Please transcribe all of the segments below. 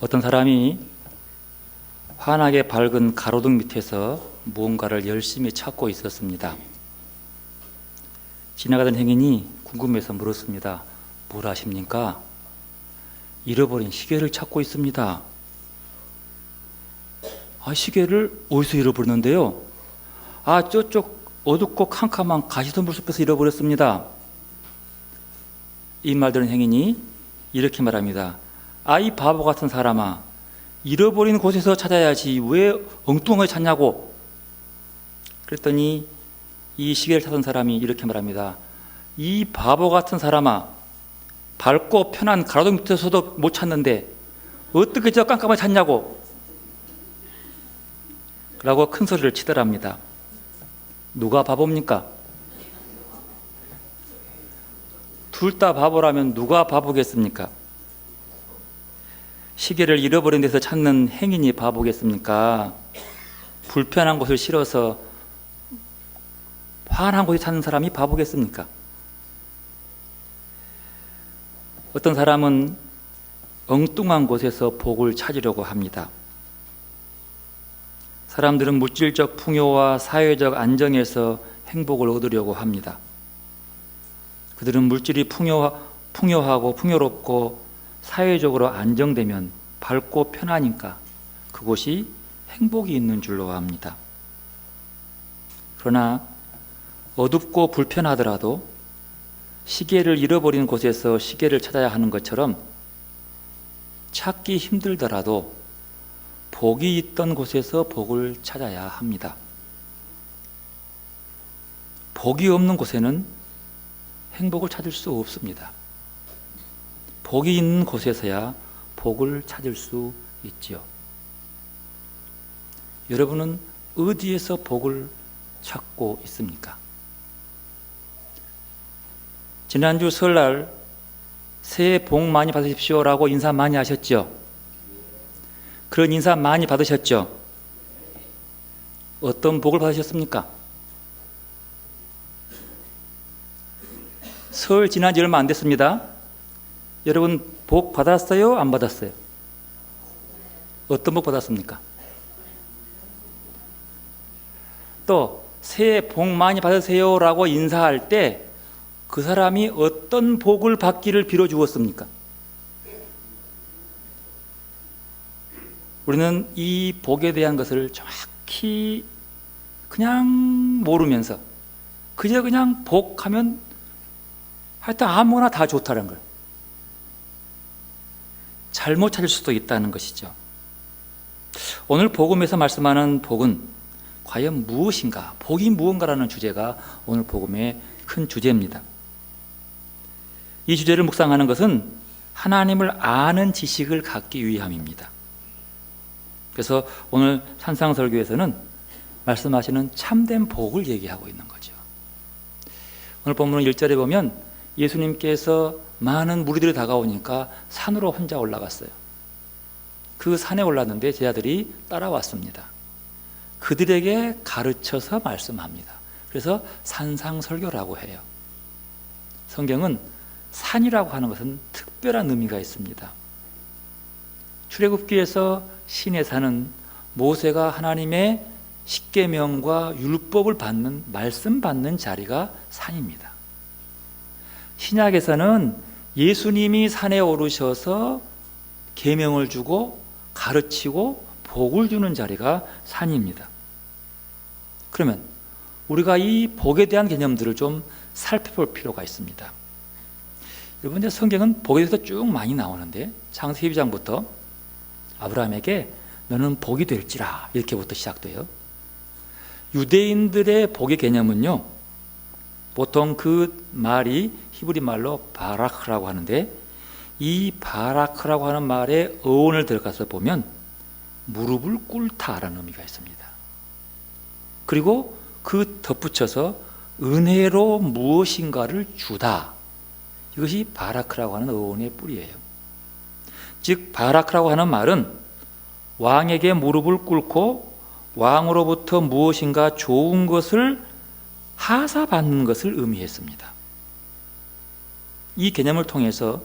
어떤 사람이 환하게 밝은 가로등 밑에서 무언가를 열심히 찾고 있었습니다. 지나가던 행인이 궁금해서 물었습니다. 뭘 하십니까? 잃어버린 시계를 찾고 있습니다. 시계를 어디서 잃어버렸는데요? 저쪽 어둡고 캄캄한 가시덤불 숲에서 잃어버렸습니다. 이 말 들은 행인이 이렇게 말합니다. 이 바보 같은 사람아, 잃어버린 곳에서 찾아야지 왜 엉뚱하게 찾냐고. 그랬더니 이 시계를 찾은 사람이 이렇게 말합니다. 이 바보 같은 사람아, 밝고 편한 가로등 밑에서도 못 찾는데 어떻게 저 깜깜하게 찾냐고 라고 큰 소리를 치더랍니다. 누가 바보입니까? 둘 다 바보라면 누가 바보겠습니까? 시계를 잃어버린 데서 찾는 행인이 바보겠습니까? 불편한 곳을 싫어서 환한 곳에 찾는 사람이 바보겠습니까? 어떤 사람은 엉뚱한 곳에서 복을 찾으려고 합니다. 사람들은 물질적 풍요와 사회적 안정에서 행복을 얻으려고 합니다. 그들은 물질이 풍요하고 풍요롭고 사회적으로 안정되면 밝고 편하니까 그곳이 행복이 있는 줄로 압니다. 그러나 어둡고 불편하더라도 시계를 잃어버린 곳에서 시계를 찾아야 하는 것처럼 찾기 힘들더라도 복이 있던 곳에서 복을 찾아야 합니다. 복이 없는 곳에는 행복을 찾을 수 없습니다. 복이 있는 곳에서야 복을 찾을 수 있지요. 여러분은 어디에서 복을 찾고 있습니까? 지난주 설날 새해 복 많이 받으십시오라고 인사 많이 하셨죠? 그런 인사 많이 받으셨죠? 어떤 복을 받으셨습니까? 설 지난 지 얼마 안 됐습니다. 여러분 복 받았어요? 안 받았어요? 어떤 복 받았습니까? 또 새해 복 많이 받으세요 라고 인사할 때 그 사람이 어떤 복을 받기를 빌어주었습니까? 우리는 이 복에 대한 것을 정확히 그냥 모르면서 그저 그냥 복하면 하여튼 아무나 다 좋다는 걸 잘못 찾을 수도 있다는 것이죠. 오늘 복음에서 말씀하는 복은 과연 무엇인가? 복이 무언가라는 주제가 오늘 복음의 큰 주제입니다. 이 주제를 묵상하는 것은 하나님을 아는 지식을 갖기 위함입니다. 그래서 오늘 산상설교에서는 말씀하시는 참된 복을 얘기하고 있는 거죠. 오늘 본문 1절에 보면 예수님께서 많은 무리들이 다가오니까 산으로 혼자 올라갔어요. 그 산에 올랐는데 제자들이 따라왔습니다. 그들에게 가르쳐서 말씀합니다. 그래서 산상설교라고 해요. 성경은 산이라고 하는 것은 특별한 의미가 있습니다. 출애굽기에서 신의 산은 모세가 하나님의 십계명과 율법을 받는 말씀 받는 자리가 산입니다. 신약에서는 예수님이 산에 오르셔서 계명을 주고 가르치고 복을 주는 자리가 산입니다. 그러면 우리가 이 복에 대한 개념들을 좀 살펴볼 필요가 있습니다. 여러분, 이제 성경은 복에 대해서 쭉 많이 나오는데 창세기 12장부터 아브라함에게 너는 복이 될지라 이렇게부터 시작돼요. 유대인들의 복의 개념은요, 보통 그 말이 히브리 말로 바라크라고 하는데 이 바라크라고 하는 말의 어원을 들어가서 보면 무릎을 꿇다라는 의미가 있습니다. 그리고 그 덧붙여서 은혜로 무엇인가를 주다. 이것이 바라크라고 하는 어원의 뿌리예요. 즉 바라크라고 하는 말은 왕에게 무릎을 꿇고 왕으로부터 무엇인가 좋은 것을 하사받는 것을 의미했습니다. 이 개념을 통해서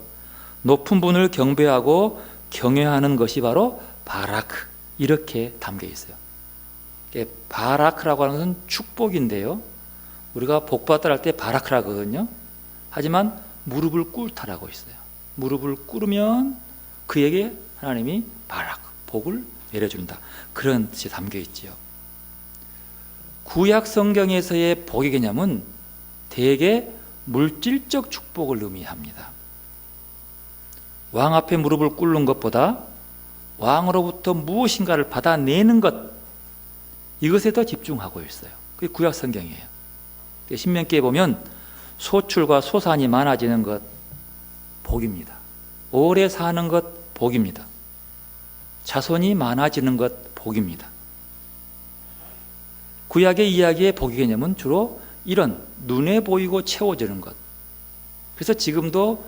높은 분을 경배하고 경외하는 것이 바로 바라크, 이렇게 담겨 있어요. 바라크라고 하는 것은 축복인데요, 우리가 복받으라 할 때 바라크라 하거든요. 하지만 무릎을 꿇다라고 있어요. 무릎을 꿇으면 그에게 하나님이 바라크, 복을 내려준다, 그런 뜻이 담겨 있지요. 구약 성경에서의 복의 개념은 대개 물질적 축복을 의미합니다. 왕 앞에 무릎을 꿇는 것보다 왕으로부터 무엇인가를 받아내는 것, 이것에 더 집중하고 있어요. 그게 구약 성경이에요. 신명기에 보면 소출과 소산이 많아지는 것 복입니다. 오래 사는 것 복입니다. 자손이 많아지는 것 복입니다. 구약의 이야기의 복의 개념은 주로 이런 눈에 보이고 채워지는 것. 그래서 지금도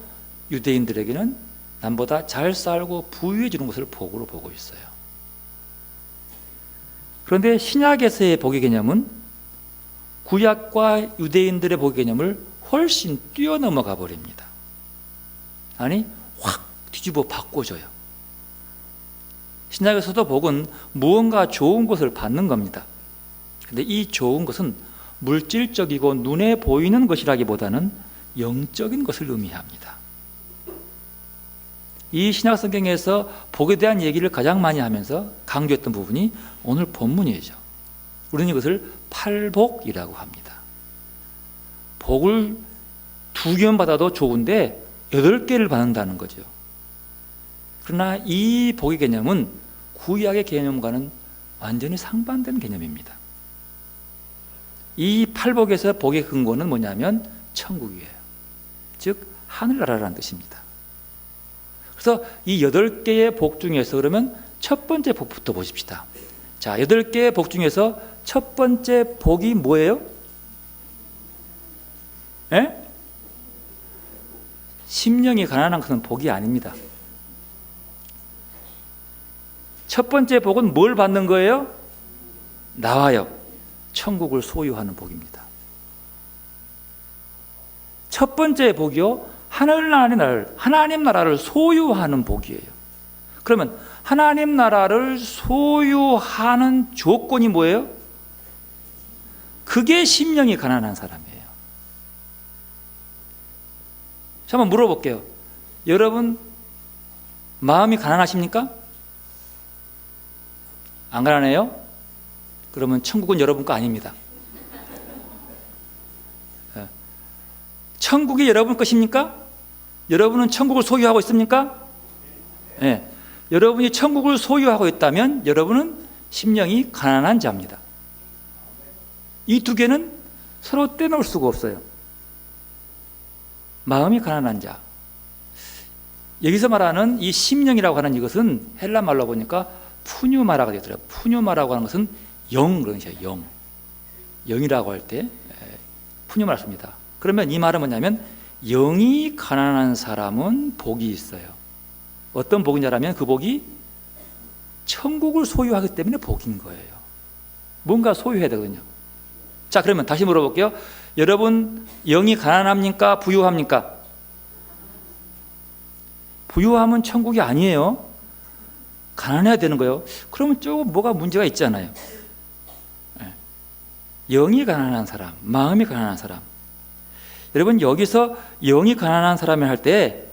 유대인들에게는 남보다 잘 살고 부유해지는 것을 복으로 보고 있어요. 그런데 신약에서의 복의 개념은 구약과 유대인들의 복의 개념을 훨씬 뛰어넘어가 버립니다. 아니, 확 뒤집어 바꿔줘요. 신약에서도 복은 무언가 좋은 것을 받는 겁니다. 근데 이 좋은 것은 물질적이고 눈에 보이는 것이라기보다는 영적인 것을 의미합니다. 이 신약 성경에서 복에 대한 얘기를 가장 많이 하면서 강조했던 부분이 오늘 본문이죠. 우리는 이것을 팔복이라고 합니다. 복을 2개만 받아도 좋은데 8개를 받는다는 거죠. 그러나 이 복의 개념은 구약의 개념과는 완전히 상반된 개념입니다. 이 팔복에서 복의 근거는 뭐냐면 천국이에요. 즉 하늘나라라는 뜻입니다. 그래서 이 8개의 복 중에서 그러면 첫 번째 복부터 보십시다. 자, 8개의 복 중에서 첫 번째 복이 뭐예요? 예? 심령이 가난한 것은 복이 아닙니다. 첫 번째 복은 뭘 받는 거예요? 나와요. 천국을 소유하는 복입니다. 첫 번째 복이요, 하나님 나라를 소유하는 복이에요. 그러면 하나님 나라를 소유하는 조건이 뭐예요? 그게 심령이 가난한 사람이에요. 자, 한번 물어볼게요. 여러분 마음이 가난하십니까? 안 가난해요? 그러면 천국은 여러분 거 아닙니다. 천국이 여러분 것입니까? 여러분은 천국을 소유하고 있습니까? 네. 여러분이 천국을 소유하고 있다면 여러분은 심령이 가난한 자입니다. 이 2개는 서로 떼놓을 수가 없어요. 마음이 가난한 자. 여기서 말하는 이 심령이라고 하는 이것은 헬라 말로 보니까 푸뉴마라가 되더라고요. 푸뉴마라고 하는 것은 영, 그런 것이에요. 영. 영이라고 할 때 푸뉴마를 씁니다. 그러면 이 말은 뭐냐면 영이 가난한 사람은 복이 있어요. 어떤 복이냐면 그 복이 천국을 소유하기 때문에 복인 거예요. 뭔가 소유해야 되거든요. 자, 그러면 다시 물어볼게요. 여러분 영이 가난합니까? 부유합니까? 부유함은 천국이 아니에요. 가난해야 되는 거예요. 그러면 조금 뭐가 문제가 있잖아요. 영이 가난한 사람, 마음이 가난한 사람. 여러분 여기서 영이 가난한 사람을 할 때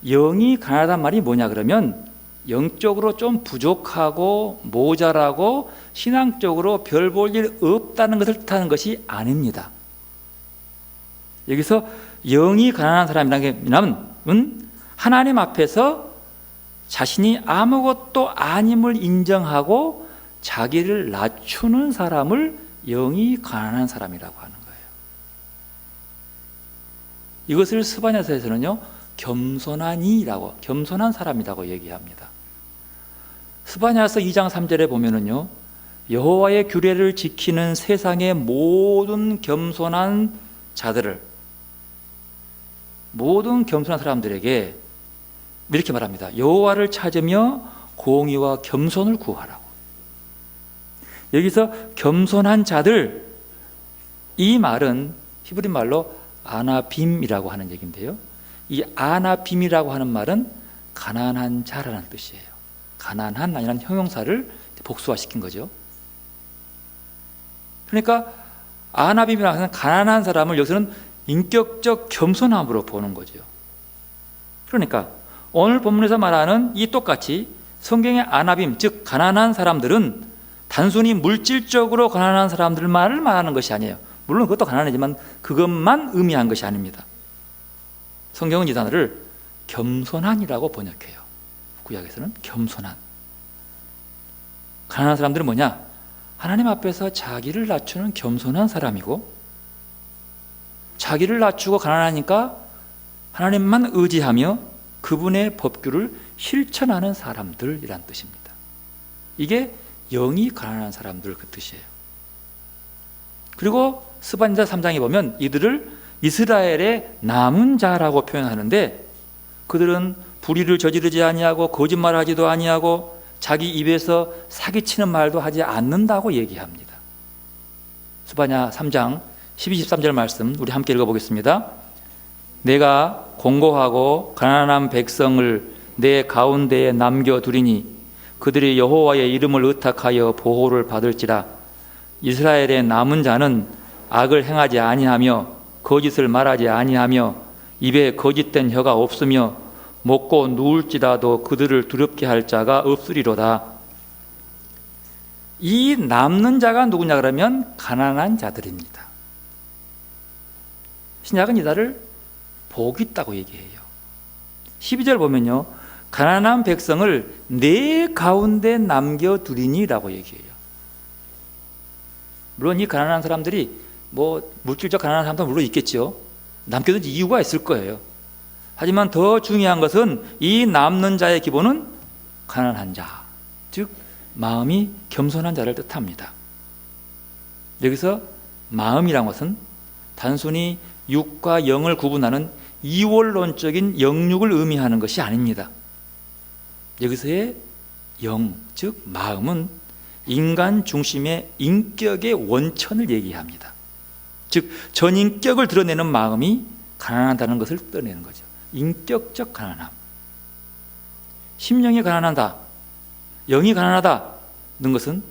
영이 가난하단 말이 뭐냐 그러면 영적으로 좀 부족하고 모자라고 신앙적으로 별 볼 일 없다는 것을 뜻하는 것이 아닙니다. 여기서 영이 가난한 사람이라면 하나님 앞에서 자신이 아무것도 아님을 인정하고 자기를 낮추는 사람을 영이 가난한 사람이라고 하는 거예요. 이것을 스바냐서에서는요 겸손한 사람이라고 얘기합니다. 스바냐서 2장 3절에 보면은요 여호와의 규례를 지키는 세상의 모든 겸손한 자들을, 모든 겸손한 사람들에게 이렇게 말합니다. 여호와를 찾으며 공의와 겸손을 구하라고. 여기서 겸손한 자들, 이 말은 히브리 말로 아나빔이라고 하는 얘기인데요, 이 아나빔이라고 하는 말은 가난한 자라는 뜻이에요. 가난한 아니라는 형용사를 복수화시킨 거죠. 그러니까 아나빔이라는 것은 가난한 사람을 여기서는 인격적 겸손함으로 보는 거죠. 그러니까 오늘 본문에서 말하는 이 똑같이 성경의 아나빔, 즉 가난한 사람들은 단순히 물질적으로 가난한 사람들만을 말하는 것이 아니에요. 물론 그것도 가난하지만 그것만 의미한 것이 아닙니다. 성경은 이 단어를 겸손한이라고 번역해요. 구약에서는 겸손한. 가난한 사람들은 뭐냐? 하나님 앞에서 자기를 낮추는 겸손한 사람이고, 자기를 낮추고 가난하니까 하나님만 의지하며 그분의 법규를 실천하는 사람들이란 뜻입니다. 이게 영이 가난한 사람들 그 뜻이에요. 그리고 스바냐 3장에 보면 이들을 이스라엘의 남은 자라고 표현하는데, 그들은 불의를 저지르지 아니하고 거짓말하지도 아니하고 자기 입에서 사기치는 말도 하지 않는다고 얘기합니다. 스바냐 3장 12, 13절 말씀 우리 함께 읽어보겠습니다. 내가 공고하고 가난한 백성을 내 가운데에 남겨두리니 그들이 여호와의 이름을 의탁하여 보호를 받을지라. 이스라엘의 남은 자는 악을 행하지 아니하며 거짓을 말하지 아니하며 입에 거짓된 혀가 없으며 먹고 누울지라도 그들을 두렵게 할 자가 없으리로다. 이 남는 자가 누구냐 그러면 가난한 자들입니다. 신약은 이들을 복 있다고 얘기해요. 12절 보면요, 가난한 백성을 내 가운데 남겨두리니라고 얘기해요. 물론 이 가난한 사람들이 물질적 가난한 사람도 물론 있겠죠. 남겨둔 이유가 있을 거예요. 하지만 더 중요한 것은 이 남는 자의 기본은 가난한 자, 즉 마음이 겸손한 자를 뜻합니다. 여기서 마음이란 것은 단순히 육과 영을 구분하는 이원론적인 영육을 의미하는 것이 아닙니다. 여기서의 영, 즉 마음은 인간 중심의 인격의 원천을 얘기합니다. 즉 전인격을 드러내는 마음이 가난하다는 것을 떠내는 거죠. 인격적 가난함. 심령이 가난하다, 영이 가난하다는 것은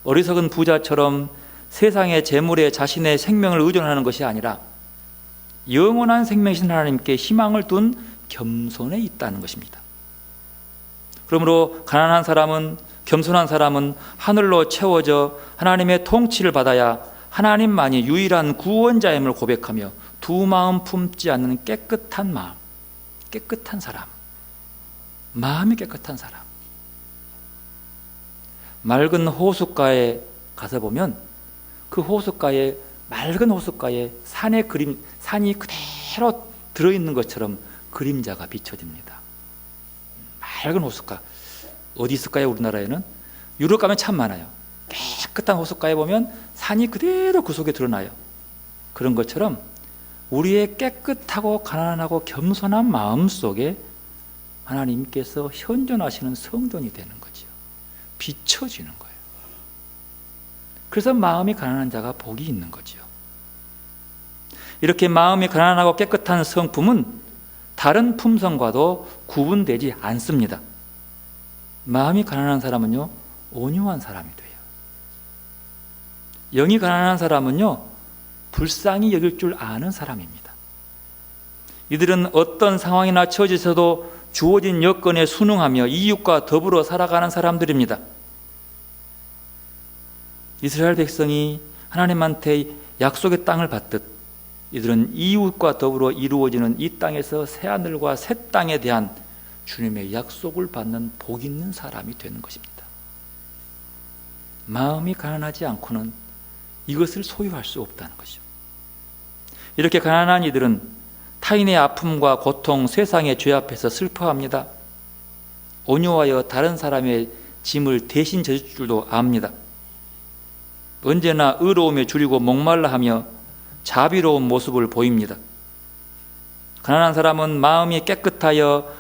어리석은 부자처럼 세상의 재물에 자신의 생명을 의존하는 것이 아니라 영원한 생명이신 하나님께 희망을 둔 겸손에 있다는 것입니다. 그러므로 가난한 사람은, 겸손한 사람은 하늘로 채워져 하나님의 통치를 받아야 하나님만이 유일한 구원자임을 고백하며 두 마음 품지 않는 깨끗한 마음, 깨끗한 사람, 마음이 깨끗한 사람. 맑은 호숫가에 가서 보면 그 호숫가에, 맑은 호숫가에 산의 산이 그대로 들어있는 것처럼 그림자가 비춰집니다. 맑은 호숫가 어디 있을까요? 우리나라에는 유럽 가면 참 많아요. 깨끗한 호숫가에 보면 산이 그대로 그 속에 드러나요. 그런 것처럼 우리의 깨끗하고 가난하고 겸손한 마음 속에 하나님께서 현존하시는 성전이 되는 거죠. 비춰지는 거예요. 그래서 마음이 가난한 자가 복이 있는 거죠. 이렇게 마음이 가난하고 깨끗한 성품은 다른 품성과도 구분되지 않습니다. 마음이 가난한 사람은요, 온유한 사람이 돼요. 영이 가난한 사람은요, 불쌍히 여길 줄 아는 사람입니다. 이들은 어떤 상황이나 처지에서도 주어진 여건에 순응하며 이웃과 더불어 살아가는 사람들입니다. 이스라엘 백성이 하나님한테 약속의 땅을 받듯 이들은 이웃과 더불어 이루어지는 이 땅에서 새하늘과 새 땅에 대한 주님의 약속을 받는 복 있는 사람이 되는 것입니다. 마음이 가난하지 않고는 이것을 소유할 수 없다는 것이죠. 이렇게 가난한 이들은 타인의 아픔과 고통, 세상의 죄 앞에서 슬퍼합니다. 온유하여 다른 사람의 짐을 대신 져줄 줄도 압니다. 언제나 의로움에 줄이고 목말라 하며 자비로운 모습을 보입니다. 가난한 사람은 마음이 깨끗하여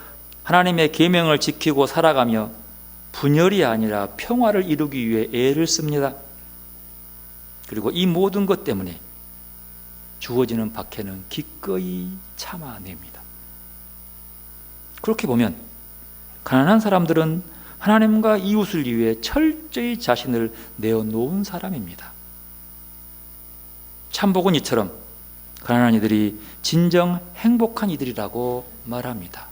하나님의 계명을 지키고 살아가며 분열이 아니라 평화를 이루기 위해 애를 씁니다. 그리고 이 모든 것 때문에 주어지는 박해는 기꺼이 참아냅니다. 그렇게 보면 가난한 사람들은 하나님과 이웃을 위해 철저히 자신을 내어놓은 사람입니다. 참복은 이처럼 가난한 이들이 진정 행복한 이들이라고 말합니다.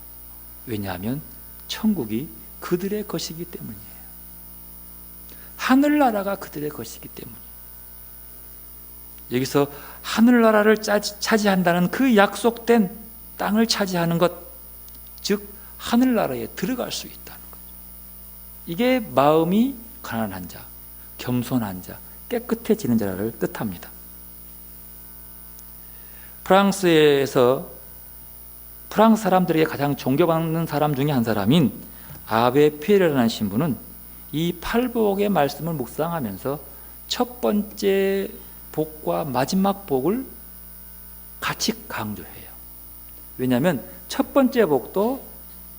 왜냐하면 천국이 그들의 것이기 때문이에요. 하늘나라가 그들의 것이기 때문이에요. 여기서 하늘나라를 차지한다는 그 약속된 땅을 차지하는 것, 즉 하늘나라에 들어갈 수 있다는 것. 이게 마음이 가난한 자, 겸손한 자, 깨끗해지는 자를 뜻합니다. 프랑스에서 프랑스 사람들에게 가장 존경받는 사람 중에 한 사람인 아베 피에르라는 신부는 이 팔복의 말씀을 묵상하면서 첫 번째 복과 마지막 복을 같이 강조해요. 왜냐하면 첫 번째 복도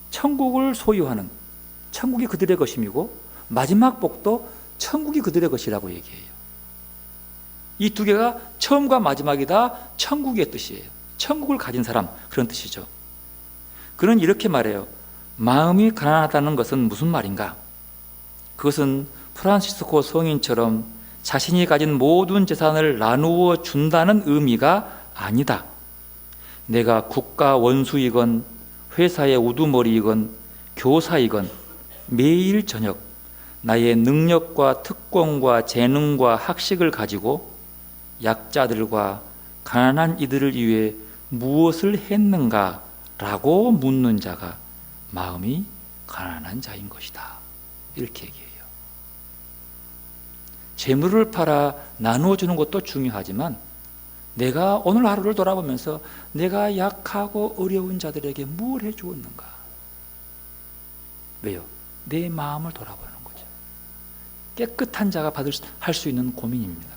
천국을 소유하는, 천국이 그들의 것임이고 마지막 복도 천국이 그들의 것이라고 얘기해요. 이 두 개가 처음과 마지막이 다 천국의 뜻이에요. 천국을 가진 사람, 그런 뜻이죠. 그는 이렇게 말해요. 마음이 가난하다는 것은 무슨 말인가? 그것은 프란시스코 성인처럼 자신이 가진 모든 재산을 나누어 준다는 의미가 아니다. 내가 국가 원수이건 회사의 우두머리이건 교사이건 매일 저녁 나의 능력과 특권과 재능과 학식을 가지고 약자들과 가난한 이들을 위해 무엇을 했는가라고 묻는 자가 마음이 가난한 자인 것이다. 이렇게 얘기해요. 재물을 팔아 나누어주는 것도 중요하지만 내가 오늘 하루를 돌아보면서 내가 약하고 어려운 자들에게 뭘 해주었는가? 왜요? 내 마음을 돌아보는 거죠. 깨끗한 자가 할 수 있는 고민입니다.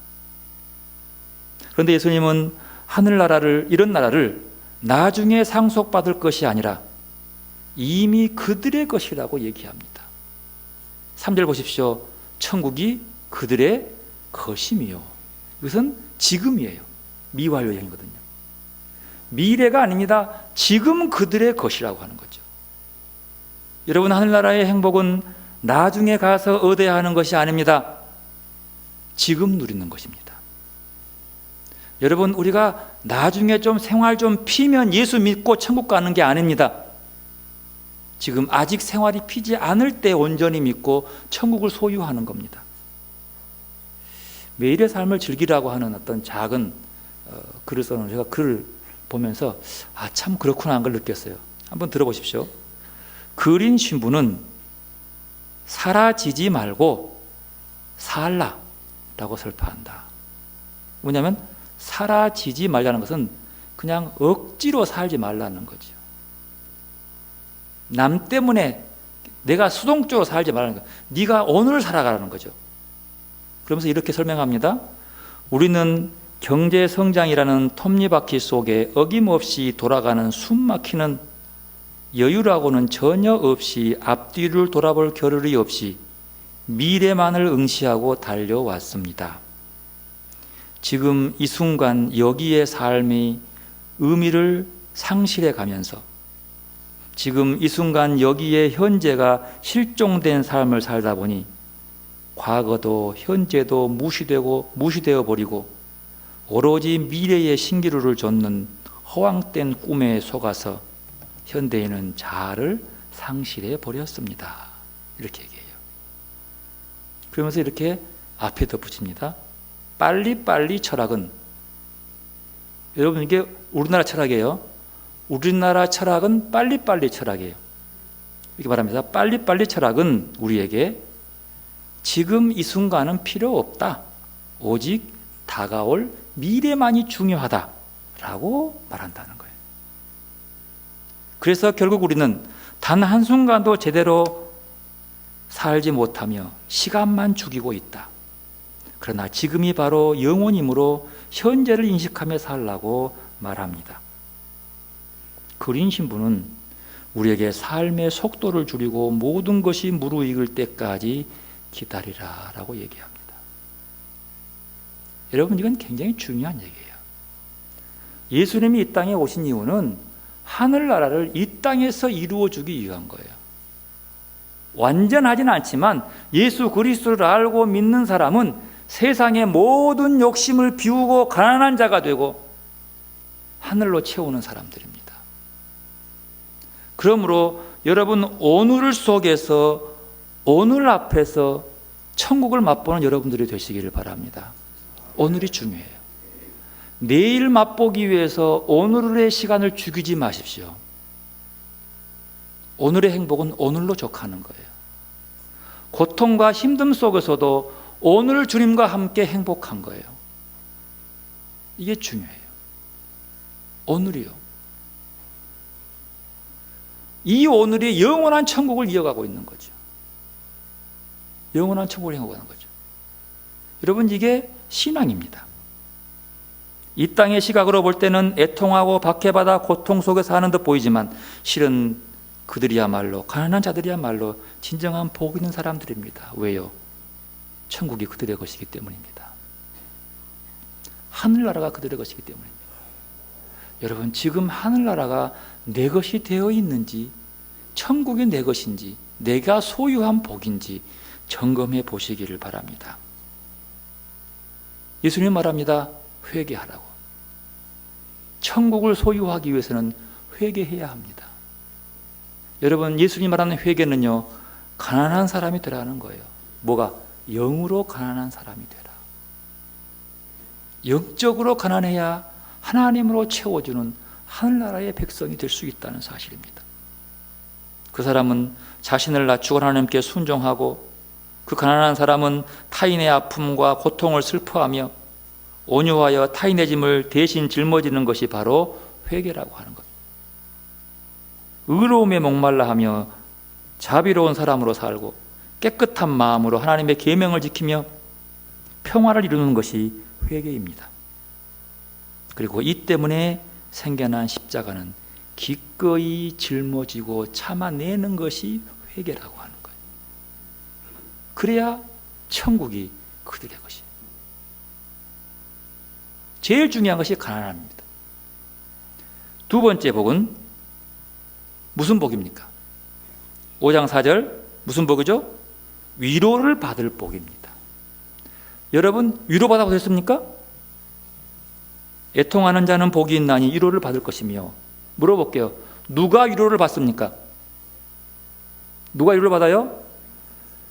그런데 예수님은 하늘나라를, 이런 나라를 나중에 상속받을 것이 아니라 이미 그들의 것이라고 얘기합니다. 3절 보십시오. 천국이 그들의 것임이요. 이것은 지금이에요. 미완료형이거든요. 미래가 아닙니다. 지금 그들의 것이라고 하는 거죠. 여러분, 하늘나라의 행복은 나중에 가서 얻어야 하는 것이 아닙니다. 지금 누리는 것입니다. 여러분, 우리가 나중에 좀 생활 좀 피면 예수 믿고 천국 가는 게 아닙니다. 지금 아직 생활이 피지 않을 때 온전히 믿고 천국을 소유하는 겁니다. 매일의 삶을 즐기라고 하는 어떤 작은 글을 써놓은, 제가 글을 보면서 참 그렇구나 하는 걸 느꼈어요. 한번 들어보십시오. 그린 신부는 사라지지 말고 살라라고 설파한다. 뭐냐면 사라지지 말라는 것은 그냥 억지로 살지 말라는 거죠. 남 때문에 내가 수동적으로 살지 말라는 거예요. 네가 오늘 살아가라는 거죠. 그러면서 이렇게 설명합니다. 우리는 경제 성장이라는 톱니바퀴 속에 어김없이 돌아가는 숨막히는 여유라고는 전혀 없이 앞뒤를 돌아볼 겨를이 없이 미래만을 응시하고 달려왔습니다. 지금 이 순간 여기의 삶이 의미를 상실해 가면서 지금 이 순간 여기에 현재가 실종된 삶을 살다 보니 과거도 현재도 무시되어 버리고 오로지 미래의 신기루를 좇는 허황된 꿈에 속아서 현대인은 자아를 상실해 버렸습니다. 이렇게 얘기해요. 그러면서 이렇게 앞에 덧붙입니다. 빨리빨리 철학은, 여러분 이게 우리나라 철학이에요. 우리나라 철학은 빨리빨리 철학이에요. 이렇게 말합니다. 빨리빨리 철학은 우리에게 지금 이 순간은 필요 없다. 오직 다가올 미래만이 중요하다라고 말한다는 거예요. 그래서 결국 우리는 단 한순간도 제대로 살지 못하며 시간만 죽이고 있다. 그러나 지금이 바로 영원이므로 현재를 인식하며 살라고 말합니다. 그린 신부는 우리에게 삶의 속도를 줄이고 모든 것이 무르익을 때까지 기다리라 라고 얘기합니다. 여러분, 이건 굉장히 중요한 얘기예요. 예수님이 이 땅에 오신 이유는 하늘나라를 이 땅에서 이루어주기 위한 거예요. 완전하지는 않지만 예수 그리스도를 알고 믿는 사람은 세상의 모든 욕심을 비우고 가난한 자가 되고 하늘로 채우는 사람들입니다. 그러므로 여러분, 오늘 속에서, 오늘 앞에서 천국을 맛보는 여러분들이 되시기를 바랍니다. 오늘이 중요해요. 내일 맛보기 위해서 오늘의 시간을 죽이지 마십시오. 오늘의 행복은 오늘로 족하는 거예요. 고통과 힘듦 속에서도 오늘 주님과 함께 행복한 거예요. 이게 중요해요. 오늘이요. 이 오늘이 영원한 천국을 이어가고 있는 거죠. 영원한 천국을 이어가는 거죠. 여러분, 이게 신앙입니다. 이 땅의 시각으로 볼 때는 애통하고 박해받아 고통 속에 사는 듯 보이지만 실은 그들이야말로, 가난한 자들이야말로 진정한 복 있는 사람들입니다. 왜요? 천국이 그들의 것이기 때문입니다. 하늘나라가 그들의 것이기 때문입니다. 여러분, 지금 하늘나라가 내 것이 되어 있는지, 천국이 내 것인지, 내가 소유한 복인지 점검해 보시기를 바랍니다. 예수님 말합니다. 회개하라고. 천국을 소유하기 위해서는 회개해야 합니다. 여러분, 예수님 말하는 회개는요, 가난한 사람이 되라는 거예요. 뭐가? 영으로 가난한 사람이 되라. 영적으로 가난해야 하나님으로 채워주는 하늘나라의 백성이 될 수 있다는 사실입니다. 그 사람은 자신을 낮추고 하나님께 순종하고, 그 가난한 사람은 타인의 아픔과 고통을 슬퍼하며 온유하여 타인의 짐을 대신 짊어지는 것이 바로 회개라고 하는 것. 의로움에 목말라 하며 자비로운 사람으로 살고 깨끗한 마음으로 하나님의 계명을 지키며 평화를 이루는 것이 회개입니다. 그리고 이 때문에 생겨난 십자가는 기꺼이 짊어지고 참아내는 것이 회개라고 하는 거예요. 그래야 천국이 그들의 것이에요. 제일 중요한 것이 가난함입니다. 두 번째 복은 무슨 복입니까? 5장 4절 무슨 복이죠? 위로를 받을 복입니다. 여러분, 위로받아 보셨습니까? 애통하는 자는 복이 있나니 위로를 받을 것이며. 물어볼게요. 누가 위로를 받습니까? 누가 위로를 받아요?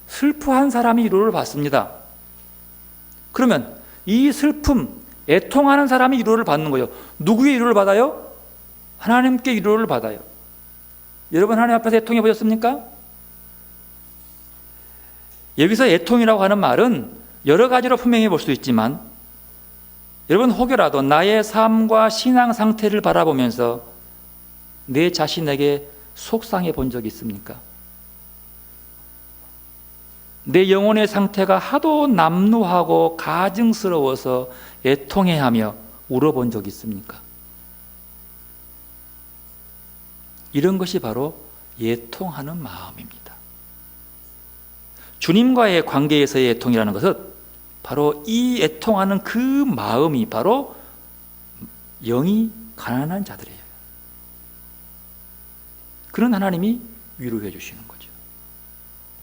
슬퍼한 사람이 위로를 받습니다. 그러면 이 슬픔, 애통하는 사람이 위로를 받는 거예요. 누구의 위로를 받아요? 하나님께 위로를 받아요. 여러분, 하나님 앞에서 애통해 보셨습니까? 여기서 애통이라고 하는 말은 여러 가지로 분명히 볼 수 있지만, 여러분, 혹여라도 나의 삶과 신앙 상태를 바라보면서 내 자신에게 속상해 본 적이 있습니까? 내 영혼의 상태가 하도 남루하고 가증스러워서 애통해하며 울어본 적이 있습니까? 이런 것이 바로 애통하는 마음입니다. 주님과의 관계에서의 애통이라는 것은 바로 이 애통하는 그 마음이 바로 영이 가난한 자들이에요. 그런 하나님이 위로해 주시는 거죠.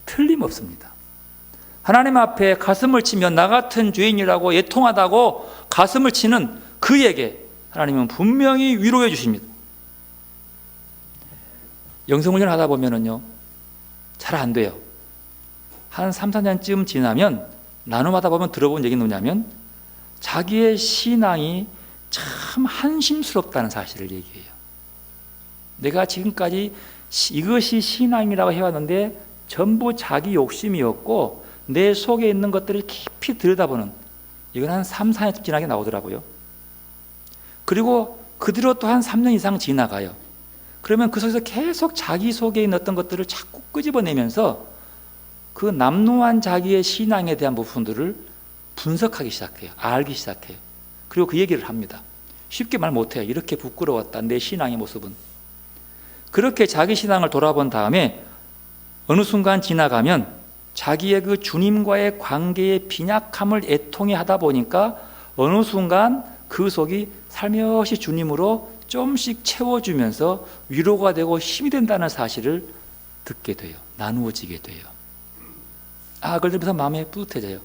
틀림없습니다. 하나님 앞에 가슴을 치며 나 같은 죄인이라고 애통하다고 가슴을 치는 그에게 하나님은 분명히 위로해 주십니다. 영성훈련 하다 보면은요, 잘 안 돼요. 한 3, 4년쯤 지나면 나눔하다 보면 들어본 얘기는 뭐냐면 자기의 신앙이 참 한심스럽다는 사실을 얘기해요. 내가 지금까지 이것이 신앙이라고 해왔는데 전부 자기 욕심이었고 내 속에 있는 것들을 깊이 들여다보는, 이건 한 3, 4년 지나게 나오더라고요. 그리고 그대로 또 한 3년 이상 지나가요. 그러면 그 속에서 계속 자기 속에 있는 어떤 것들을 자꾸 끄집어내면서 그 남루한 자기의 신앙에 대한 부분들을 분석하기 시작해요. 알기 시작해요. 그리고 그 얘기를 합니다. 쉽게 말 못해요. 이렇게 부끄러웠다, 내 신앙의 모습은. 그렇게 자기 신앙을 돌아본 다음에 어느 순간 지나가면 자기의 그 주님과의 관계의 빈약함을 애통해 하다 보니까 어느 순간 그 속이 살며시 주님으로 좀씩 채워주면서 위로가 되고 힘이 된다는 사실을 듣게 돼요. 나누어지게 돼요. 그걸 들으면서 마음이 뿌듯해져요.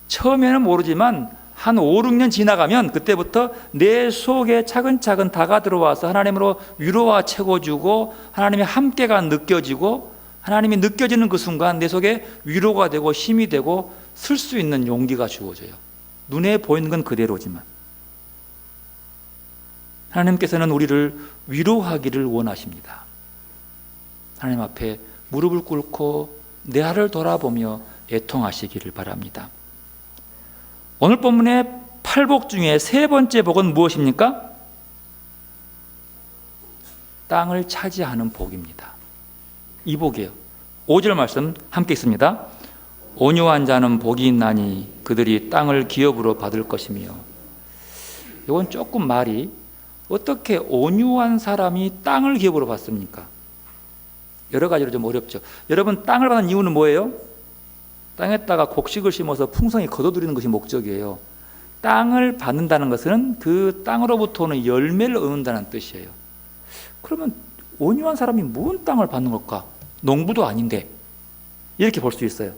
처음에는 모르지만 한 5, 6년 지나가면 그때부터 내 속에 차근차근 다가 들어와서 하나님으로 위로와 채워주고 하나님의 함께가 느껴지고, 하나님이 느껴지는 그 순간 내 속에 위로가 되고 힘이 되고 쓸 수 있는 용기가 주어져요. 눈에 보이는 건 그대로지만 하나님께서는 우리를 위로하기를 원하십니다. 하나님 앞에 무릎을 꿇고 내 하를 돌아보며 애통하시기를 바랍니다. 오늘 본문의 8복 중에 세 번째 복은 무엇입니까? 땅을 차지하는 복입니다. 이 복이에요. 5절 말씀 함께 있습니다. 온유한 자는 복이 있나니 그들이 땅을 기업으로 받을 것이며. 이건 조금 말이, 어떻게 온유한 사람이 땅을 기업으로 받습니까? 여러 가지로 좀 어렵죠. 여러분, 땅을 받는 이유는 뭐예요? 땅에다가 곡식을 심어서 풍성히 거둬들이는 것이 목적이에요. 땅을 받는다는 것은 그 땅으로부터 오는 열매를 얻는다는 뜻이에요. 그러면 온유한 사람이 무슨 땅을 받는 걸까? 농부도 아닌데. 이렇게 볼 수 있어요.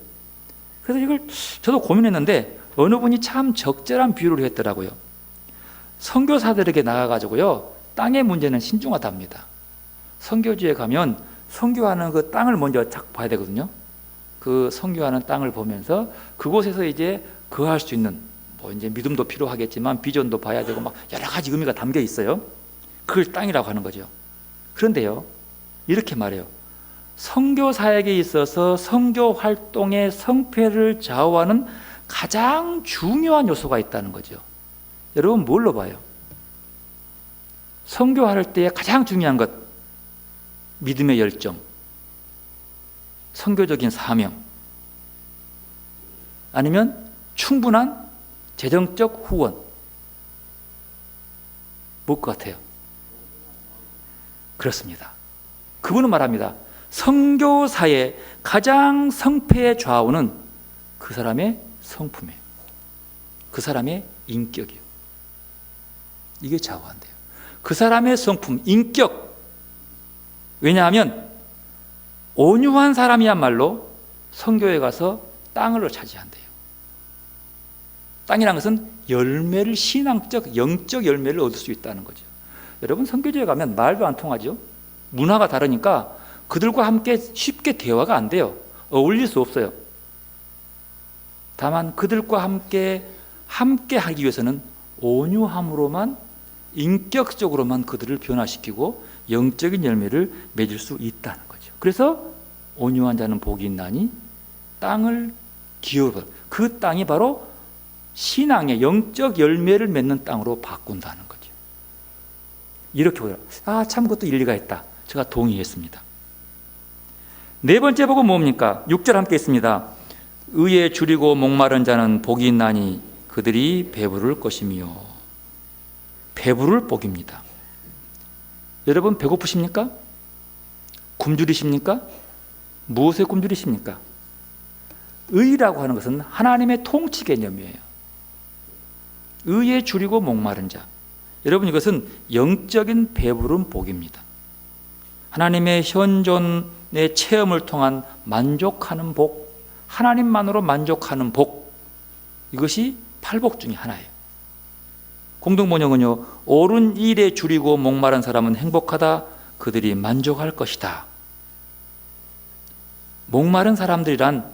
그래서 이걸 저도 고민했는데 어느 분이 참 적절한 비유를 했더라고요. 선교사들에게 나가가지고요, 땅의 문제는 신중하답니다. 선교지에 가면 선교하는 그 땅을 먼저 딱 봐야 되거든요. 그 선교하는 땅을 보면서 그곳에서 이제 거할 수 있는, 이제 믿음도 필요하겠지만 비전도 봐야 되고 막 여러 가지 의미가 담겨 있어요. 그걸 땅이라고 하는 거죠. 그런데요, 이렇게 말해요. 선교사에게 있어서 선교 활동의 성패를 좌우하는 가장 중요한 요소가 있다는 거죠. 여러분, 뭘로 봐요? 선교할 때 가장 중요한 것, 믿음의 열정, 선교적인 사명, 아니면 충분한 재정적 후원. 뭘 것 같아요? 그렇습니다. 그분은 말합니다. 선교사의 가장 성패의 좌우는 그 사람의 성품이에요. 그 사람의 인격이에요. 이게 좌우한대요. 그 사람의 성품, 인격. 왜냐하면 온유한 사람이야말로 선교에 가서 땅을 차지한대요. 땅이란 것은 열매를, 신앙적, 영적 열매를 얻을 수 있다는 거죠. 여러분, 선교지에 가면 말도 안 통하죠. 문화가 다르니까 그들과 함께 쉽게 대화가 안 돼요. 어울릴 수 없어요. 다만 그들과 함께 하기 위해서는 온유함으로만, 인격적으로만 그들을 변화시키고 영적인 열매를 맺을 수 있다는 거죠. 그래서 온유한 자는 복이 있나니 땅을 기업으로, 그 땅이 바로 신앙의 영적 열매를 맺는 땅으로 바꾼다는 거죠. 이렇게 보여요. 참 그것도 일리가 있다. 제가 동의했습니다. 네 번째 복은 뭡니까? 6절 함께 있습니다. 의에 줄이고 목마른 자는 복이 있나니 그들이 배부를 것이며. 배부를 복입니다. 여러분, 배고프십니까? 굶주리십니까? 무엇에 굶주리십니까? 의라고 하는 것은 하나님의 통치 개념이에요. 의에 줄이고 목마른 자. 여러분, 이것은 영적인 배부른 복입니다. 하나님의 현존의 체험을 통한 만족하는 복, 하나님만으로 만족하는 복, 이것이 8복 중에 하나예요. 공동번역은요, 옳은 일에 줄이고 목마른 사람은 행복하다. 그들이 만족할 것이다. 목마른 사람들이란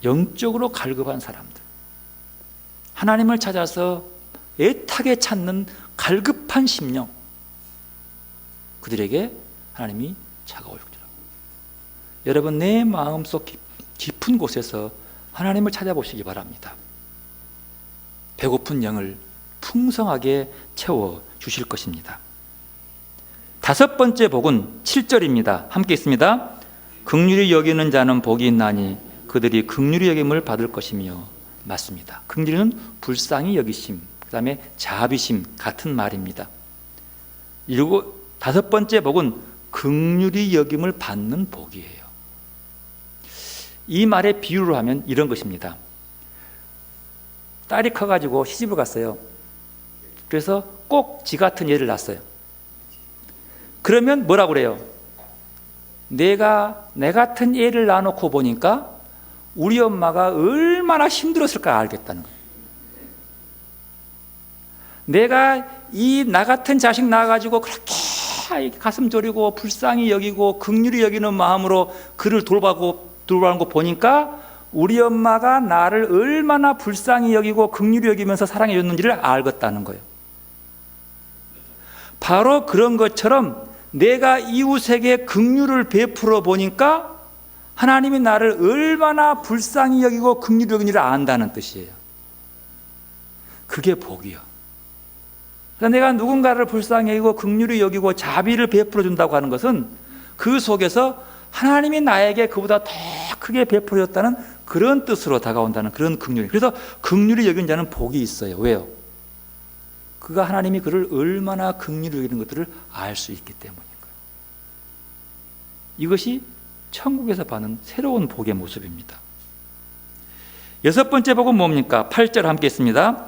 영적으로 갈급한 사람들, 하나님을 찾아서 애타게 찾는 갈급한 심령, 그들에게 하나님이 차가울 거라. 여러분, 내 마음속 깊은 곳에서 하나님을 찾아보시기 바랍니다. 배고픈 영을 풍성하게 채워 주실 것입니다. 다섯 번째 복은 7절입니다. 함께 있습니다. 긍휼히 여기는 자는 복이 있나니 그들이 긍휼히 여김을 받을 것이며. 맞습니다. 긍휼은 불쌍히 여기심, 그 다음에 자비심 같은 말입니다. 그리고 다섯 번째 복은 긍휼히 여김을 받는 복이에요. 이 말의 비유를 하면 이런 것입니다. 딸이 커가지고 시집을 갔어요. 그래서 꼭 지 같은 애를 낳았어요. 그러면 뭐라고 그래요? 내가 내 같은 애를 낳아놓고 보니까 우리 엄마가 얼마나 힘들었을까 알겠다는 거예요. 내가 이 나 같은 자식 낳아가지고 그렇게 가슴 졸이고 불쌍히 여기고 긍휼히 여기는 마음으로 그를 돌보는 거 보니까 우리 엄마가 나를 얼마나 불쌍히 여기고 긍휼히 여기면서 사랑해 줬는지를 알겠다는 거예요. 바로 그런 것처럼 내가 이웃에게 긍휼을 베풀어 보니까 하나님이 나를 얼마나 불쌍히 여기고 긍휼히 여기는지를 안다는 뜻이에요. 그게 복이요. 그러니까 내가 누군가를 불쌍히 여기고 긍휼히 여기고 자비를 베풀어 준다고 하는 것은 그 속에서 하나님이 나에게 그보다 더 크게 베풀어 줬다는 그런 뜻으로 다가온다는 그런 긍휼이. 그래서 긍휼히 여긴 자는 복이 있어요. 왜요? 그가 하나님이 그를 얼마나 긍휼히 여기는 것들을 알 수 있기 때문인 거예요. 이것이 천국에서 받는 새로운 복의 모습입니다. 여섯 번째 복은 뭡니까? 8절 함께 했습니다.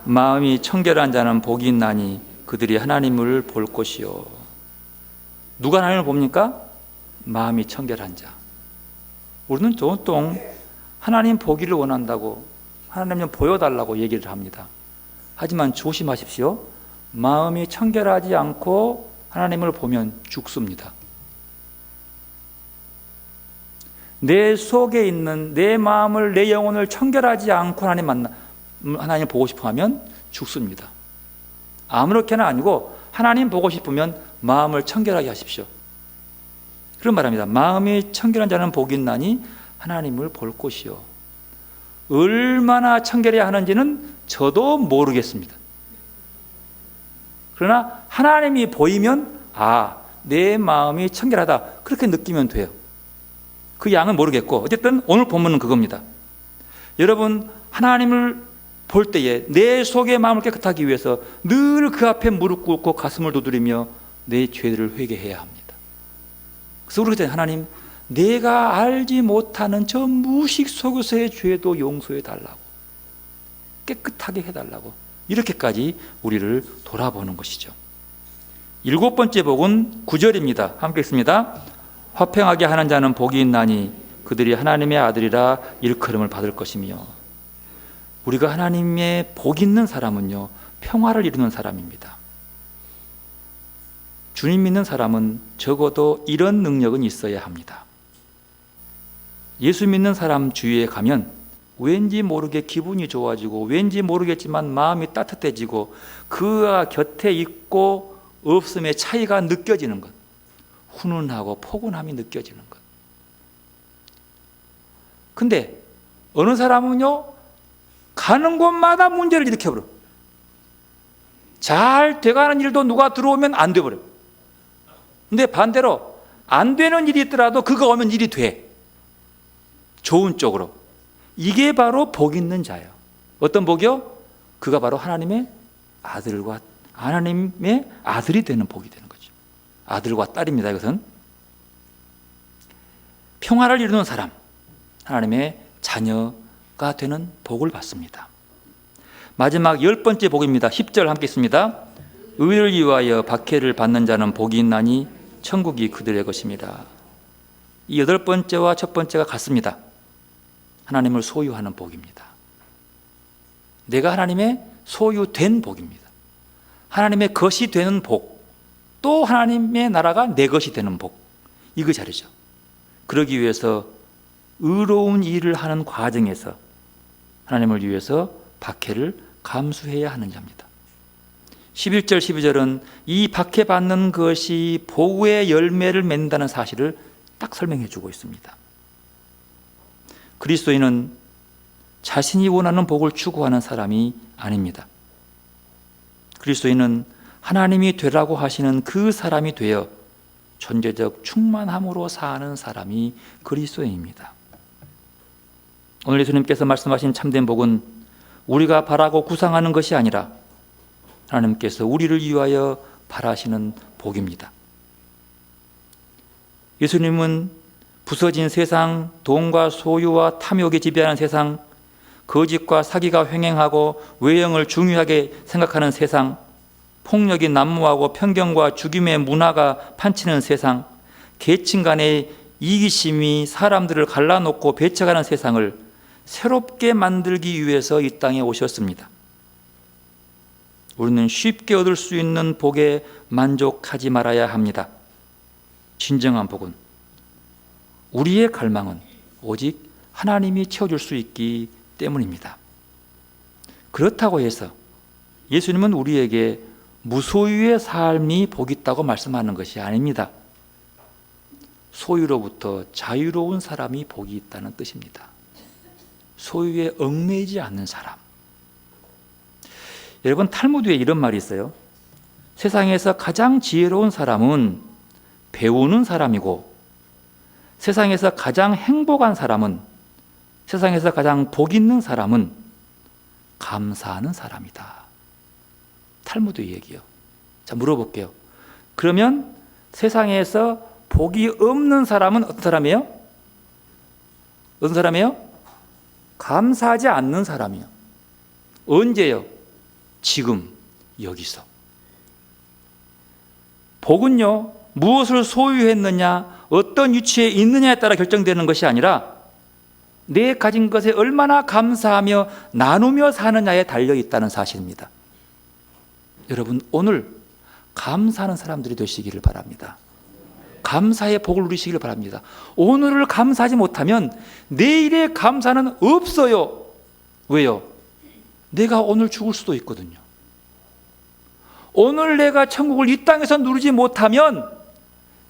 마음이 청결한 자는 복이 있나니 그들이 하나님을 볼 것이요. 누가 하나님을 봅니까? 마음이 청결한 자. 우리는 보통 하나님 보기를 원한다고 하나님 좀 보여달라고 얘기를 합니다. 하지만 조심하십시오. 마음이 청결하지 않고 하나님을 보면 죽습니다. 내 속에 있는 내 마음을 내 영혼을 청결하지 않고 하나님 보고 싶어 하면 죽습니다. 아무렇게나 아니고 하나님 보고 싶으면 마음을 청결하게 하십시오. 그런 말합니다. 마음이 청결한 자는 복이 있나니 하나님을 볼 것이요. 얼마나 청결해야 하는지는 저도 모르겠습니다. 그러나 하나님이 보이면 내 마음이 청결하다 그렇게 느끼면 돼요. 그 양은 모르겠고 어쨌든 오늘 본문은 그겁니다. 여러분 하나님을 볼 때에 내 속의 마음을 깨끗하기 위해서 늘 그 앞에 무릎 꿇고 가슴을 두드리며 내 죄들을 회개해야 합니다. 그래서 우리가 하나님 내가 알지 못하는 저 무식 속에서의 죄도 용서해 달라고 깨끗하게 해달라고 이렇게까지 우리를 돌아보는 것이죠. 일곱 번째 복은 9절입니다. 함께 읽습니다. 화평하게 하는 자는 복이 있나니 그들이 하나님의 아들이라 일컬음을 받을 것이며. 우리가 하나님의 복 있는 사람은요 평화를 이루는 사람입니다. 주님 믿는 사람은 적어도 이런 능력은 있어야 합니다. 예수 믿는 사람 주위에 가면 왠지 모르게 기분이 좋아지고 왠지 모르겠지만 마음이 따뜻해지고 그가 곁에 있고 없음의 차이가 느껴지는 것, 훈훈하고 포근함이 느껴지는 것. 근데 어느 사람은요 가는 곳마다 문제를 일으켜버려. 잘 돼가는 일도 누가 들어오면 안 돼버려. 근데 반대로 안 되는 일이 있더라도 그거 오면 일이 돼. 좋은 쪽으로. 이게 바로 복 있는 자예요. 어떤 복이요? 그가 바로 하나님의 아들이 되는 복이 되는 거죠. 아들과 딸입니다. 이것은 평화를 이루는 사람, 하나님의 자녀가 되는 복을 받습니다. 마지막 10번째 복입니다. 10절 함께 있습니다. 의를 위하여 박해를 받는 자는 복이 있나니 천국이 그들의 것입니다. 이 8번째와 첫 번째가 같습니다. 하나님을 소유하는 복입니다. 내가 하나님의 소유된 복입니다. 하나님의 것이 되는 복, 또 하나님의 나라가 내 것이 되는 복, 이거 자리죠. 그러기 위해서 의로운 일을 하는 과정에서 하나님을 위해서 박해를 감수해야 하는 자입니다. 11절 12절은 이 박해받는 것이 복의 열매를 맺는다는 사실을 딱 설명해 주고 있습니다. 그리스도인은 자신이 원하는 복을 추구하는 사람이 아닙니다. 그리스도인은 하나님이 되라고 하시는 그 사람이 되어 존재적 충만함으로 사는 사람이 그리스도인입니다. 오늘 예수님께서 말씀하신 참된 복은 우리가 바라고 구상하는 것이 아니라 하나님께서 우리를 위하여 바라시는 복입니다. 예수님은 부서진 세상, 돈과 소유와 탐욕이 지배하는 세상, 거짓과 사기가 횡행하고 외형을 중요하게 생각하는 세상, 폭력이 난무하고 편견과 죽임의 문화가 판치는 세상, 계층 간의 이기심이 사람들을 갈라놓고 배척하는 세상을 새롭게 만들기 위해서 이 땅에 오셨습니다. 우리는 쉽게 얻을 수 있는 복에 만족하지 말아야 합니다. 진정한 복은, 우리의 갈망은 오직 하나님이 채워줄 수 있기 때문입니다. 그렇다고 해서 예수님은 우리에게 무소유의 삶이 복 있다고 말씀하는 것이 아닙니다. 소유로부터 자유로운 사람이 복이 있다는 뜻입니다. 소유에 얽매이지 않는 사람. 여러분, 탈무드에 이런 말이 있어요. 세상에서 가장 지혜로운 사람은 배우는 사람이고, 세상에서 가장 행복한 사람은, 세상에서 가장 복 있는 사람은 감사하는 사람이다. 탈무드 얘기요. 자, 물어볼게요. 그러면 세상에서 복이 없는 사람은 어떤 사람이에요? 어떤 사람이에요? 감사하지 않는 사람이요. 언제요? 지금 여기서. 복은요, 무엇을 소유했느냐, 어떤 위치에 있느냐에 따라 결정되는 것이 아니라 내 가진 것에 얼마나 감사하며 나누며 사느냐에 달려 있다는 사실입니다. 여러분, 오늘 감사하는 사람들이 되시기를 바랍니다. 감사의 복을 누리시기를 바랍니다. 오늘을 감사하지 못하면 내일의 감사는 없어요. 왜요? 내가 오늘 죽을 수도 있거든요. 오늘 내가 천국을 이 땅에서 누리지 못하면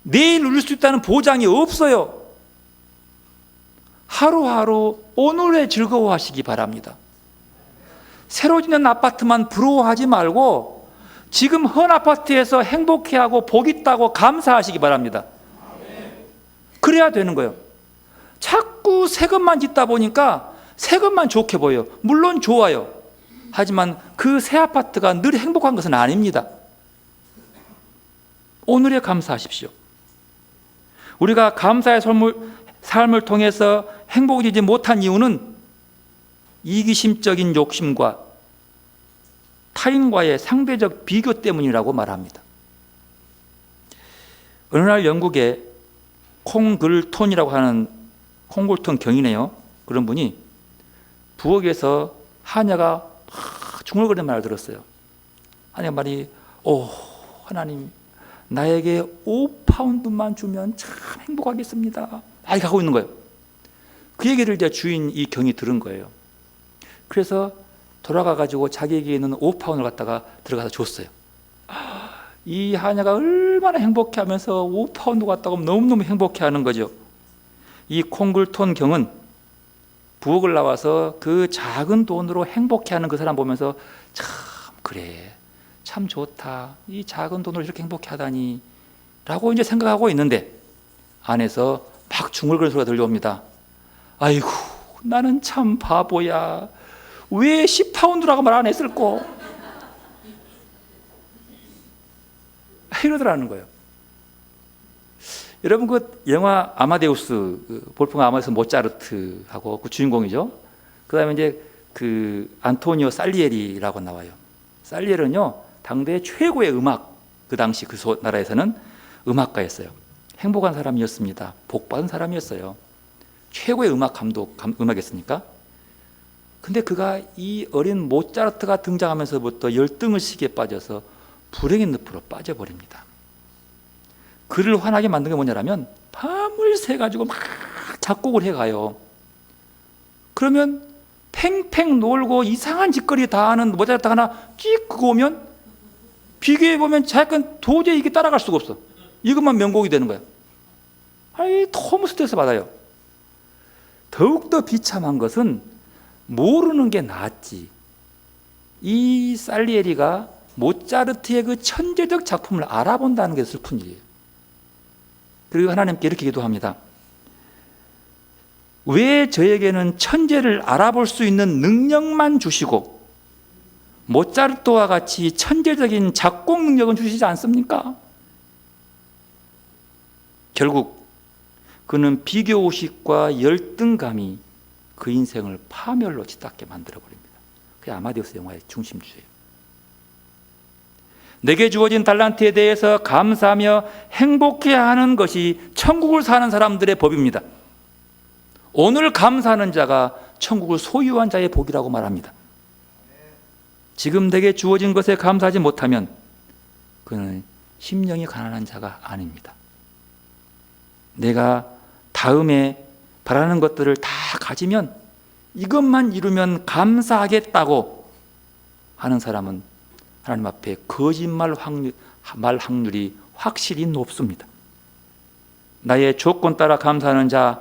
내일 누릴 수 있다는 보장이 없어요. 하루하루 오늘에 즐거워하시기 바랍니다. 새로 짓는 아파트만 부러워하지 말고 지금 헌 아파트에서 행복해하고 복 있다고 감사하시기 바랍니다. 그래야 되는 거예요. 자꾸 새 것만 짓다 보니까 새 것만 좋게 보여요. 물론 좋아요. 하지만 그 새 아파트가 늘 행복한 것은 아닙니다. 오늘에 감사하십시오. 우리가 감사의 삶을 통해서 행복해지지 못한 이유는 이기심적인 욕심과 타인과의 상대적 비교 때문이라고 말합니다. 어느 날 영국에 콩글톤이라고 하는 콩글톤 경이네요. 그런 분이 부엌에서 하녀가 중얼거리는 말을 들었어요. 하녀 말이, 오 하나님, 나에게 5파운드만 주면 참 행복하겠습니다. 이렇게 하고 있는 거예요. 그 얘기를 이제 주인 이 경이 들은 거예요. 그래서 돌아가가지고 자기에게 있는 5파운드를 갖다가 들어가서 줬어요. 이 하녀가 얼마나 행복해하면서 5파운드 갖다가 너무너무 행복해하는 거죠. 이 콩글톤 경은 부엌을 나와서 그 작은 돈으로 행복해하는 그 사람 보면서 참 그래, 참 좋다, 이 작은 돈으로 이렇게 행복해하다니 라고 이제 생각하고 있는데 안에서 막 중얼거리는 소리가 들려옵니다. 아이고, 나는 참 바보야. 왜 10파운드라고 말 안 했을꼬? 이러더라는 거예요. 여러분, 그 영화 아마데우스, 볼펑 아마데우스 모차르트하고 그 주인공이죠. 그 다음에 이제 그 안토니오 살리에리라고 나와요. 살리에리는요, 당대 최고의 음악, 그 당시 그 나라에서는 음악가였어요. 행복한 사람이었습니다. 복받은 사람이었어요. 최고의 음악 감독, 음악이었으니까. 근데 그가 이 어린 모차르트가 등장하면서부터 열등의 시기에 빠져서 불행의 늪으로 빠져버립니다. 그를 화나게 만든 게 뭐냐면 밤을 새가지고 막 작곡을 해가요. 그러면 팽팽 놀고 이상한 짓거리 다 하는 모차르트 하나 쭉 그거 오면 비교해보면 자기는 도저히 이게 따라갈 수가 없어. 이것만 명곡이 되는 거야. 너무 스트레스 받아요. 더욱더 비참한 것은 모르는 게 낫지. 이 살리에리가 모차르트의 그 천재적 작품을 알아본다는 게 슬픈 일이에요. 그리고 하나님께 이렇게 기도합니다. 왜 저에게는 천재를 알아볼 수 있는 능력만 주시고 모차르트와 같이 천재적인 작곡 능력은 주시지 않습니까? 결국 그는 비교의식과 열등감이 그 인생을 파멸로 치닫게 만들어버립니다. 그게 아마데우스 영화의 중심주제예요. 내게 주어진 달란트에 대해서 감사하며 행복해하는 것이 천국을 사는 사람들의 법입니다. 오늘 감사하는 자가 천국을 소유한 자의 복이라고 말합니다. 지금 내게 주어진 것에 감사하지 못하면 그는 심령이 가난한 자가 아닙니다. 내가 다음에 바라는 것들을 다 가지면, 이것만 이루면 감사하겠다고 하는 사람은 하나님 앞에 거짓말 확률이 확실히 높습니다. 나의 조건 따라 감사하는 자,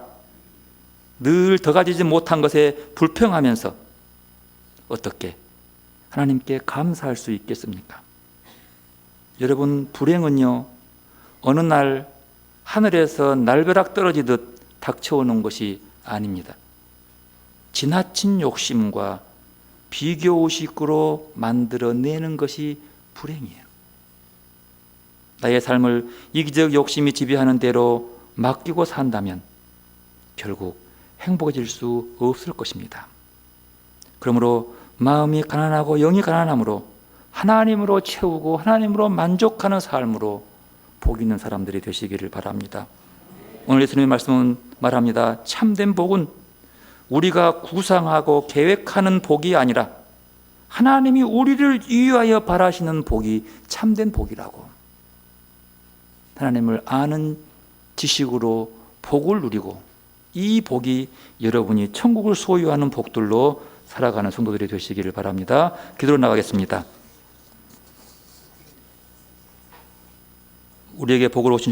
늘 더 가지지 못한 것에 불평하면서 어떻게 하나님께 감사할 수 있겠습니까? 여러분, 불행은요, 어느 날 하늘에서 날벼락 떨어지듯 닥쳐오는 것이 아닙니다. 지나친 욕심과 비교의식으로 만들어내는 것이 불행이에요. 나의 삶을 이기적 욕심이 지배하는 대로 맡기고 산다면 결국 행복해질 수 없을 것입니다. 그러므로 마음이 가난하고 영이 가난함으로 하나님으로 채우고 하나님으로 만족하는 삶으로 복 있는 사람들이 되시기를 바랍니다. 오늘 예수님의 말씀은 말합니다. 참된 복은 우리가 구상하고 계획하는 복이 아니라 하나님이 우리를 위하여 바라시는 복이 참된 복이라고. 하나님을 아는 지식으로 복을 누리고 이 복이 여러분이 천국을 소유하는 복들로 살아가는 성도들이 되시기를 바랍니다. 기도로 나가겠습니다. 우리에게 복을 오신